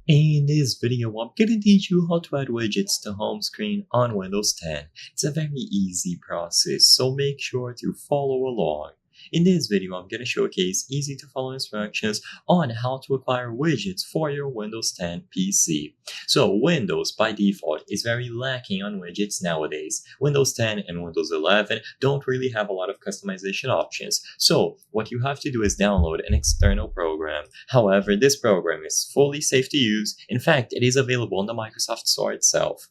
In this video, I'm gonna teach you how to add widgets to home screen on Windows 10. It's a very easy process, so make sure to follow along. In this video, I'm gonna showcase easy to follow instructions on how to acquire widgets for your Windows 10 PC. So Windows by default is very lacking on widgets nowadays. Windows 10 and Windows 11 don't really have a lot of customization options. So what you have to do is download an external program. However, this program is fully safe to use. In fact, it is available on the Microsoft Store itself.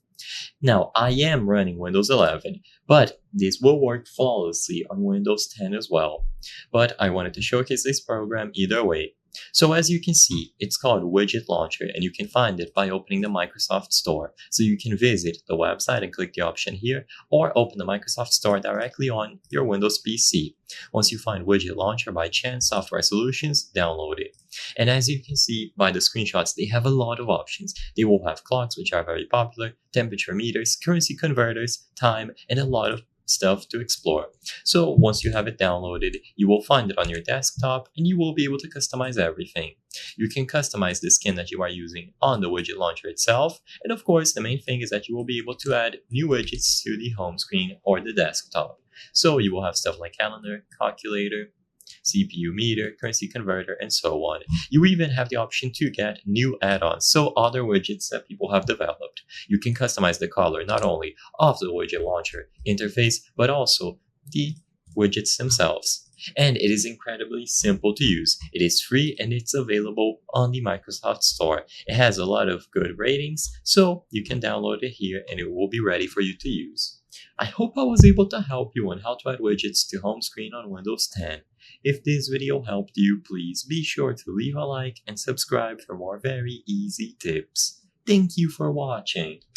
Now, I am running Windows 11, but this will work flawlessly on Windows 10 as well. But I wanted to showcase this program either way. So as you can see, it's called Widget Launcher, and you can find it by opening the Microsoft Store. So you can visit the website and click the option here, or open the Microsoft Store directly on your Windows PC. Once you find Widget Launcher by Chance Software Solutions, download it. And as you can see by the screenshots, they have a lot of options. They will have clocks, which are very popular, temperature meters, currency converters, time, and a lot of stuff to explore. So once you have it downloaded, you will find it on your desktop and you will be able to customize everything. You can customize the skin that you are using on the widget launcher itself, and of course the main thing is that you will be able to add new widgets to the home screen or the desktop. So you will have stuff like calendar, calculator, CPU meter, currency converter, and so on. You even have the option to get new add-ons, so other widgets that people have developed. You can customize the color not only of the widget launcher interface, but also the widgets themselves. And it is incredibly simple to use. It is free and it's available on the Microsoft Store. It has a lot of good ratings, so you can download it here and it will be ready for you to use. I hope I was able to help you on how to add widgets to home screen on Windows 10. If this video helped you, please be sure to leave a like and subscribe for more very easy tips. Thank you for watching.